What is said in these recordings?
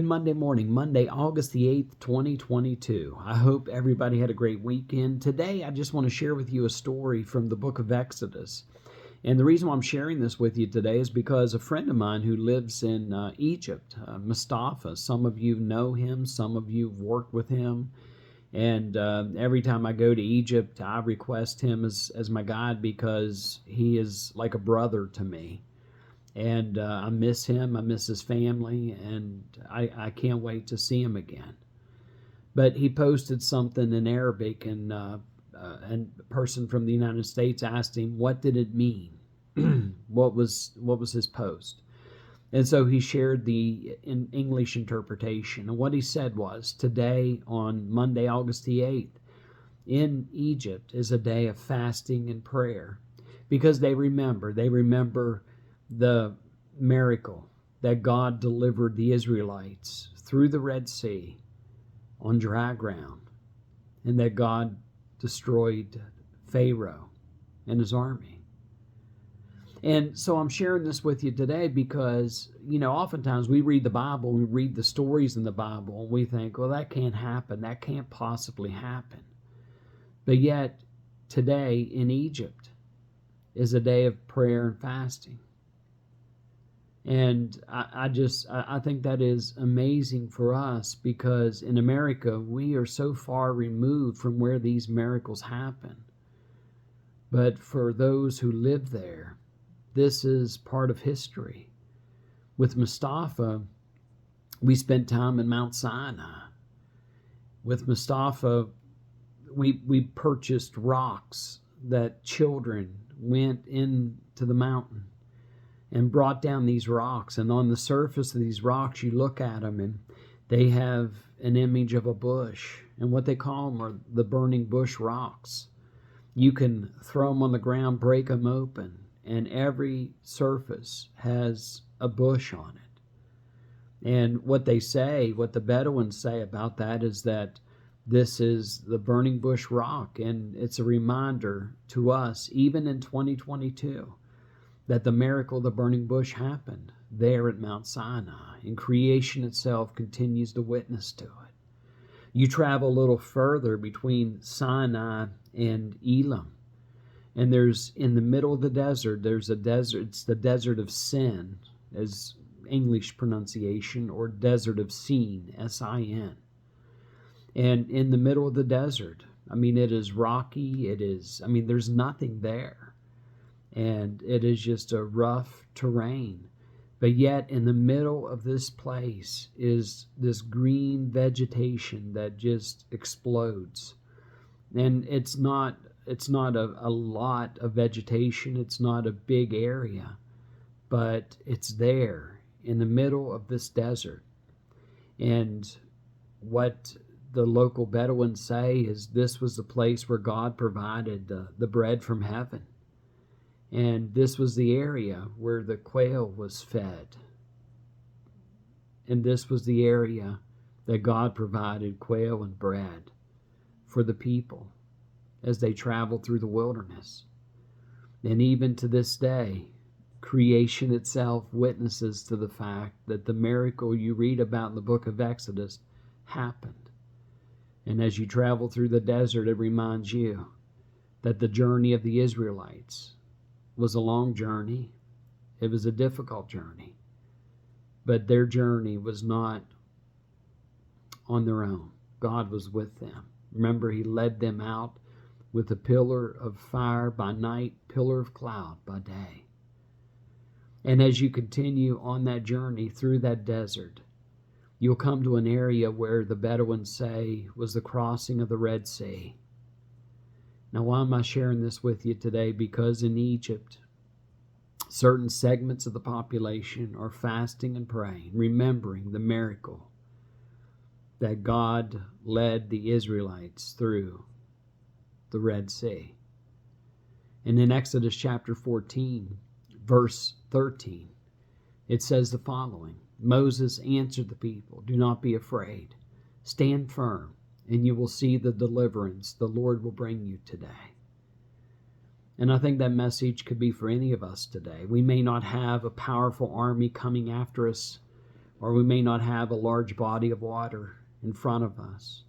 Monday morning, Monday, August the 8th, 2022. I hope everybody had a great weekend. Today, I just want to share with you a story from the book of Exodus. And the reason why I'm sharing this with you today is because a friend of mine who lives in Egypt, Mustafa, some of you know him, some of you have worked with him. And every time I go to Egypt, I request him as my guide because he is like a brother to me. And I miss him, I miss his family, and I can't wait to see him again. But he posted something in Arabic, and a person from the United States asked him, what did it mean? What was his post? And so he shared the English interpretation. And what he said was, today on Monday, August the 8th, in Egypt is a day of fasting and prayer. Because they remember the miracle that God delivered the Israelites through the Red Sea on dry ground, and that God destroyed Pharaoh and his army. And so I'm sharing this with you today because, oftentimes we read the Bible, we read the stories in the Bible, and we think, well, that can't happen, that can't possibly happen. But yet, today in Egypt is a day of prayer and fasting. And I think that is amazing for us because in America, we are so far removed from where these miracles happen. But for those who live there, this is part of history. With Mustafa, we spent time in Mount Sinai. With Mustafa, we purchased rocks that children went into the mountain and brought down these rocks. And on the surface of these rocks, you look at them and they have an image of a bush. And what they call them are the burning bush rocks. You can throw them on the ground, break them open, and every surface has a bush on it. And what the Bedouins say about that is that this is the burning bush rock. And it's a reminder to us, even in 2022, that the miracle of the burning bush happened there at Mount Sinai, and creation itself continues to witness to it. You travel a little further between Sinai and Elam, and there's, in the middle of the desert, there's a desert. It's the desert of Sin, as English pronunciation, or desert of Sin, S-I-N. And in the middle of the desert, it is rocky, there's nothing there. And it is just a rough terrain. But yet in the middle of this place is this green vegetation that just explodes. And it's not a lot of vegetation, it's not a big area, but it's there in the middle of this desert. And what the local Bedouins say is this was the place where God provided the bread from heaven. And this was the area where the quail was fed. And this was the area that God provided quail and bread for the people as they traveled through the wilderness. And even to this day, creation itself witnesses to the fact that the miracle you read about in the book of Exodus happened. And as you travel through the desert, it reminds you that the journey of the Israelites was a long journey. It was a difficult journey. But their journey was not on their own. God was with them. Remember, He led them out with a pillar of fire by night, pillar of cloud by day. And as you continue on that journey through that desert, you'll come to an area where the Bedouins say was the crossing of the Red Sea. Now, why am I sharing this with you today? Because in Egypt, certain segments of the population are fasting and praying, remembering the miracle that God led the Israelites through the Red Sea. And in Exodus chapter 14, verse 13, it says the following: Moses answered the people, "Do not be afraid. Stand firm, and you will see the deliverance the Lord will bring you today." And I think that message could be for any of us today. We may not have a powerful army coming after us. or we may not have a large body of water in front of us,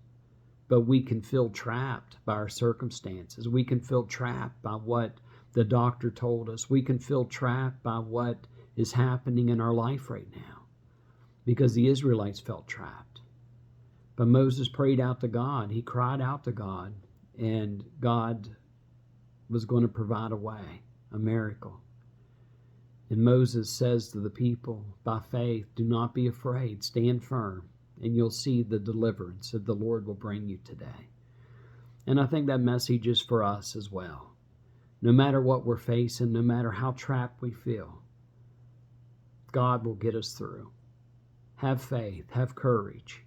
but we can feel trapped by our circumstances. We can feel trapped by what the doctor told us. We can feel trapped by what is happening in our life right now, because the Israelites felt trapped. But Moses prayed out to God. He cried out to God, and God was going to provide a way, a miracle. And Moses says to the people, by faith, do not be afraid, stand firm, and you'll see the deliverance that the Lord will bring you today. And I think that message is for us as well. No matter what we're facing, no matter how trapped we feel, God will get us through. Have faith, have courage,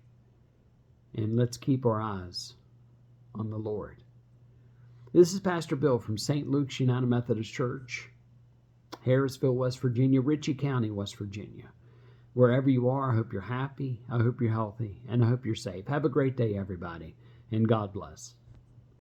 and let's keep our eyes on the Lord. This is Pastor Bill from St. Luke's United Methodist Church, Harrisville, West Virginia, Ritchie County, West Virginia. Wherever you are, I hope you're happy, I hope you're healthy, and I hope you're safe. Have a great day, everybody, and God bless.